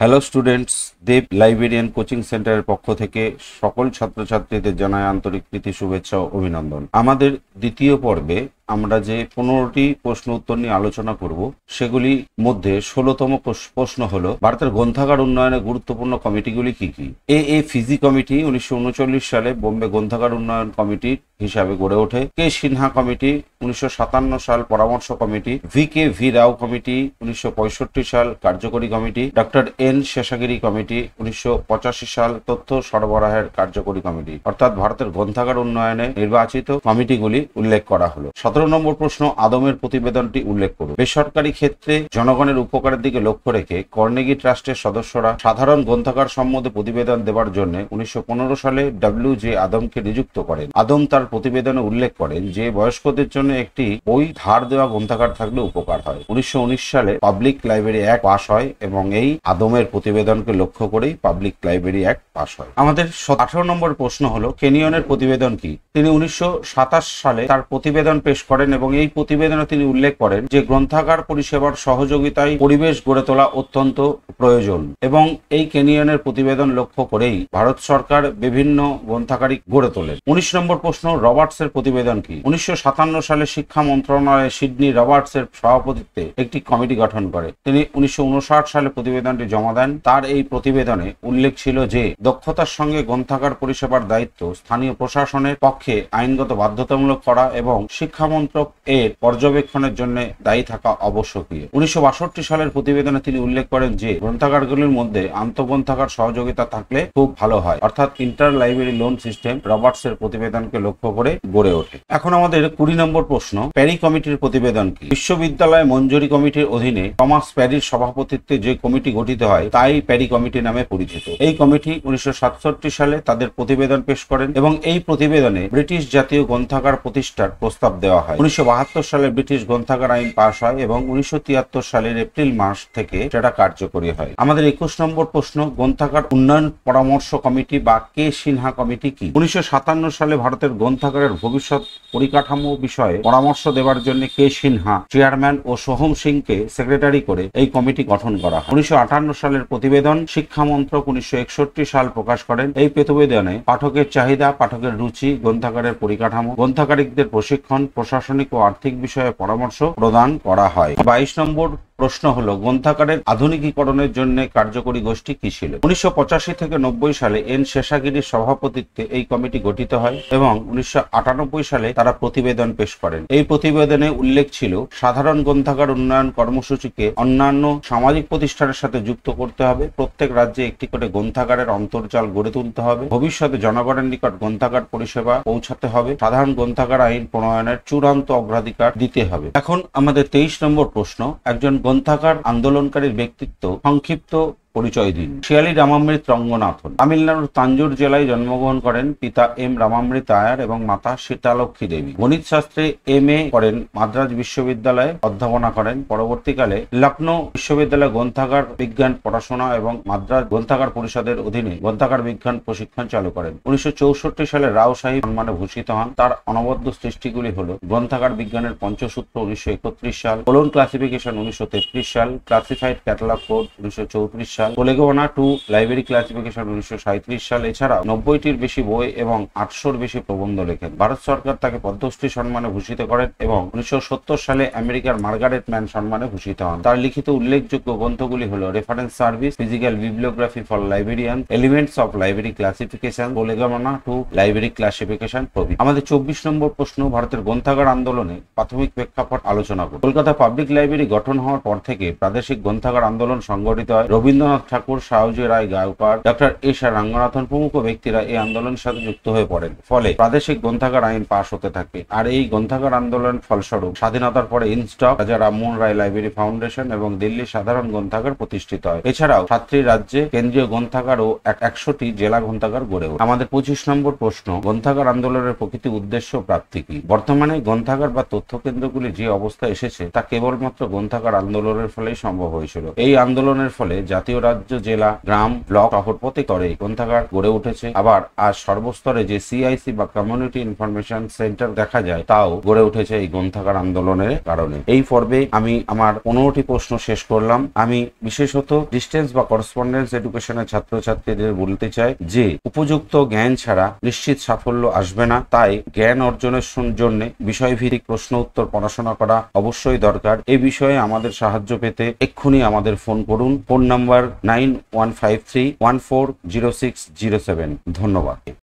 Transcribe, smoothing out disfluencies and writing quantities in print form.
Hello students, দেব librarian coaching সেন্টারের পক্ষ থেকে সকল ছাত্রছাত্রীদের জানাই আন্তরিক প্রীতি শুভেচ্ছা ও অভিনন্দন। আমাদের দ্বিতীয় পর্বে আমরা যে 15টি প্রশ্ন উত্তর নিয়ে আলোচনা করব, সেগুলির মধ্যে 16তম প্রশ্ন হলো ভারতের গ্রন্থাগার উন্নয়নে গুরুত্বপূর্ণ কমিটিগুলি কি কি। এ ফিজি কমিটি 1939 সালে বোম্বে গ্রন্থাগার উন্নয়ন কমিটি হিসাবে গড়ে ওঠে। কে সিনহা কমিটি 1957 সাল পরামর্শ কমিটি। ভি রাও কমিটি 1965 সাল কার্যকরী কমিটি। ডক্টর এন শেষাগিরি কমিটি 1985 সাল তথ্য সরবরাহের কার্যকরী কমিটি। অর্থাৎ ভারতের গ্রন্থাগার উন্নয়নে নির্বাচিত কমিটিগুলি উল্লেখ করা হলো। 17 নম্বর প্রশ্ন, আদমের প্রতিবেদনটি উল্লেখ করুন। বেসরকারি ক্ষেত্রে জনগণের উপকারের দিকে লক্ষ্য রেখে কর্নেগি ট্রাস্টের সদস্যরা সাধারণ গ্রন্থাগার সম্বন্ধে প্রতিবেদন দেওয়ার জন্য 1915 সালে ডব্লিউ.জে. আদমকে নিযুক্ত করেন। আদম তার প্রতিবেদনে উল্লেখ করেন যে বয়স্কদের জন্য একটি বই ধার দেওয়া গ্রন্থাগার থাকলে উপকার হয়। 1919 সালে পাবলিক লাইব্রেরি অ্যাক্ট পাস হয় এবং এই আদমের প্রতিবেদনকে লক্ষ্য করেই পাবলিক লাইব্রেরি অ্যাক্ট পাস হয়। আমাদের 18 নম্বর প্রশ্ন হলো কেনিয়নের প্রতিবেদন কি। তিনি 1927 সালে তার প্রতিবেদন পেশ করেন এবং এই প্রতিবেদনে তিনি উল্লেখ করেন যে গ্রন্থাগার পরিষেবার সহযোগিতায় পরিবেশ গড়ে তোলা অত্যন্ত প্রয়োজন এবং এই কেনিয়নের প্রতিবেদন লক্ষ্য করেই ভারত সরকার বিভিন্ন গ্রন্থাগারই গড়ে তোলেন। 19 নম্বর প্রশ্ন, রবার্টসের প্রতিবেদন কি। 1957 সালে শিক্ষা মন্ত্রণালয়ে সিডনি রবার্টসের সভাপতিত্বে একটি কমিটি গঠন করে। তিনি 1959 সালে প্রতিবেদনটি জমা দেন। তার এই প্রতিবেদনে উল্লেখ ছিল যে দক্ষতার সঙ্গে গ্রন্থাগার পরিষেবার দায়িত্ব স্থানীয় প্রশাসনের পক্ষে আইনগত বাধ্যতামূলক করা এবং শিক্ষা মন্ত্রক এর পর্যবেক্ষণের জন্য দায়ী থাকা আবশ্যকীয়। 1962 সালের প্রতিবেদনে তিনি উল্লেখ করেন যে গ্রন্থাগারগুলির মধ্যে আন্তঃগ্রন্থাগার সহযোগিতা থাকলে খুব ভালো হয়। অর্থাৎ ইন্টার লাইব্রেরি লোন সিস্টেম রবার্টসের প্রতিবেদনকে লক্ষ্য করে গড়ে ওঠে। এখন আমাদের 20 নম্বর প্রশ্ন, প্যারি কমিটির প্রতিবেদন কি। বিশ্ববিদ্যালয় মঞ্জুরি কমিটির অধীনে টমাস প্যারির সভাপতিত্বে যে কমিটি গঠিত হয় তাই প্যারি কমিটি নামে পরিচিত। এই কমিটি 1967 সালে তাদের প্রতিবেদন পেশ করেন এবং এই প্রতিবেদনে ব্রিটিশ জাতীয় গ্রন্থাগার প্রতিষ্ঠার প্রস্তাব দেওয়া হয়। 1972 সালে ব্রিটিশ গ্রন্থাগার আইন পাশ হয় এবং 1973 সালের এপ্রিল মাস থেকে সেটা কার্যকরী হয়। আমাদের 21 নম্বর প্রশ্ন, গ্রন্থাগার উন্নয়ন পরামর্শ কমিটি বা কে সিনহা কমিটি কি। 1957 সালে ভারতের গ্রন্থাগারের ভবিষ্যৎ পরিকাঠামো বিষয়ে পরামর্শ দেওয়ার জন্য কে সিনহা চেয়ারম্যান ও সোহম সিংকে সেক্রেটারি করে এই কমিটি গঠন করা হয়। 1958 সালের প্রতিবেদন শিক্ষা মন্ত্রক 1961 সাল প্রকাশ করেন। এই প্রতিবেদনে পাঠকের চাহিদা, পাঠকের রুচি, গ্রন্থাগারের পরিকাঠামো, গ্রন্থাগারিকদের প্রশিক্ষণ, প্রশাসনিক ও আর্থিক বিষয়ে পরামর্শ প্রদান করা হয়। 22 নম্বর প্রশ্ন হলো গ্রন্থাগারের আধুনিকীকরণের জন্য কার্যকরী গোষ্ঠী কি ছিল। 1985 থেকে 90 সালে এন শেষাগিরির সভাপতিত্বে এই কমিটি গঠিত হয় এবং 1998 সালে তারা প্রতিবেদন পেশ করেন। এই প্রতিবেদনে উল্লেখ ছিল সাধারণ গ্রন্থাগার উন্নয়ন কর্মসূচিকে অন্যান্য সামাজিক প্রতিষ্ঠানের সাথে যুক্ত করতে হবে। প্রত্যেক রাজ্যে একটি করে গ্রন্থাগারের অন্তর্জাল গড়ে তুলতে হবে। ভবিষ্যতে জনগণের নিকট গ্রন্থাগার পরিষেবা পৌঁছাতে হবে। সাধারণ গ্রন্থাগার আইন প্রণয়নের চূড়ান্ত অগ্রাধিকার দিতে হবে। এখন আমাদের 23 নম্বর প্রশ্ন, একজন গ্রন্থাগার আন্দোলনকারীর ব্যক্তিত্ব সংক্ষিপ্ত পরিচয় দিন। শিয়ালি রামামৃত রঙ্গনাথন তামিলনাড়ুর তাঞ্জোর জেলায় জন্মগ্রহণ করেন। পিতা এম রামামৃত আয়ার এবং মাতা সীতালক্ষ্মী দেবী। গণিত শাস্ত্রে এম.এ করেন। মাদ্রাজ বিশ্ববিদ্যালয়ে অধ্যাপনা করেন। পরবর্তীকালে লখনৌ বিশ্ববিদ্যালয়ে গ্রন্থাগার বিজ্ঞান পড়াশোনা এবং মাদ্রাজ গ্রন্থাগার পরিষদের অধীনে গ্রন্থাগার বিজ্ঞান প্রশিক্ষণ চালু করেন। 1964 সালে রাও সাহেব সম্মানে ভূষিত হন। তার অনবদ্য সৃষ্টিগুলি হল গ্রন্থাগার বিজ্ঞানের পঞ্চসূত্র 1931 সাল, কোলন ক্লাসিফিকেশন 1933 সাল, ক্লাসিফাইড ক্যাটালগ কোড 1934 সাল, কোলেগোনা টু লাইব্রেরি ক্লাসিফিকেশন 1937 সাল। এছাড়াও 90টির বেশি বই এবং 800-র বেশি প্রবন্ধ লেখেন। ভারত সরকার তাকে পদ্মশ্রী সম্মানে ভূষিত করেন এবং 1970 সালে আমেরিকার মার্গারেট ম্যান সম্মানে ভূষিত হন। তার লিখিত উল্লেখযোগ্য গ্রন্থগুলি হল reference service, physical bibliography for librarian, elements of library classification, prolegomena to library classification প্রভৃতি। আমাদের 24 নম্বর প্রশ্ন, ভারতের গ্রন্থাগার আন্দোলনে প্রাথমিক প্রেক্ষাপট আলোচনা করুন। কলকাতা পাবলিক লাইব্রেরি গঠন হওয়ার পর থেকে প্রাদেশিক গ্রন্থাগার আন্দোলন সংগঠিত হয়। রবীন্দ্রনাথ ঠাকুর, সাহজি রায় গায়কোয়াড়, ডক্টর এস আর রঙ্গনাথন প্রমুখ ব্যক্তিরা এই আন্দোলনের সাথে যুক্ত হয়ে পড়েন। ফলে প্রাদেশিক গ্রন্থাগার আইন পাশ হতে থাকে। আর এই গ্রন্থাগার আন্দোলন ফলস্বরূপ স্বাধীনতার পরে ইনস্টক, রাজা রামমোহন রায় লাইব্রেরি ফাউন্ডেশন এবং দিল্লি সাধারণ গ্রন্থাগার প্রতিষ্ঠিত হয়। এছাড়াও 7টি রাজ্যে কেন্দ্রীয় গ্রন্থাগার ও 100টি জেলা গ্রন্থাগার গড়ে ওঠে। আমাদের 25 নম্বর প্রশ্ন, গ্রন্থাগার আন্দোলনের প্রকৃতি, উদ্দেশ্য, প্রাপ্তি কি। বর্তমানে গ্রন্থাগার বা তথ্য কেন্দ্রগুলি যে অবস্থায় এসেছে তা কেবলমাত্র গ্রন্থাগার আন্দোলনের ফলেই সম্ভব হয়েছিল। এই আন্দোলনের ফলে জাতীয় রাজ্য, জেলা, গ্রাম, ব্লক, শহর প্রত্যেক স্তরে গ্রন্থাগার গড়ে উঠেছে। আবার আজ সর্বস্তরে যে CIC বা কমিউনিটি ইনফরমেশন সেন্টার দেখা যায় তাও গড়ে উঠেছে এই গ্রন্থাগার আন্দোলনের কারণে। এই পর্বে আমি আমার 15টি প্রশ্ন শেষ করলাম। আমি বিশেষত ডিস্টেন্স বা করসপন্ডেন্স এডুকেশনের ছাত্রছাত্রীদের বলতে চাই যে উপযুক্ত জ্ঞান ছাড়া নিশ্চিত সাফল্য আসবে না। তাই জ্ঞান অর্জনের জন্য বিষয়ভিত্তিক প্রশ্ন উত্তর পড়াশোনা করা অবশ্যই দরকার। এই বিষয়ে আমাদের সাহায্য পেতে এক্ষুনি আমাদের ফোন করুন। Phone number 9153140607। ধন্যবাদ।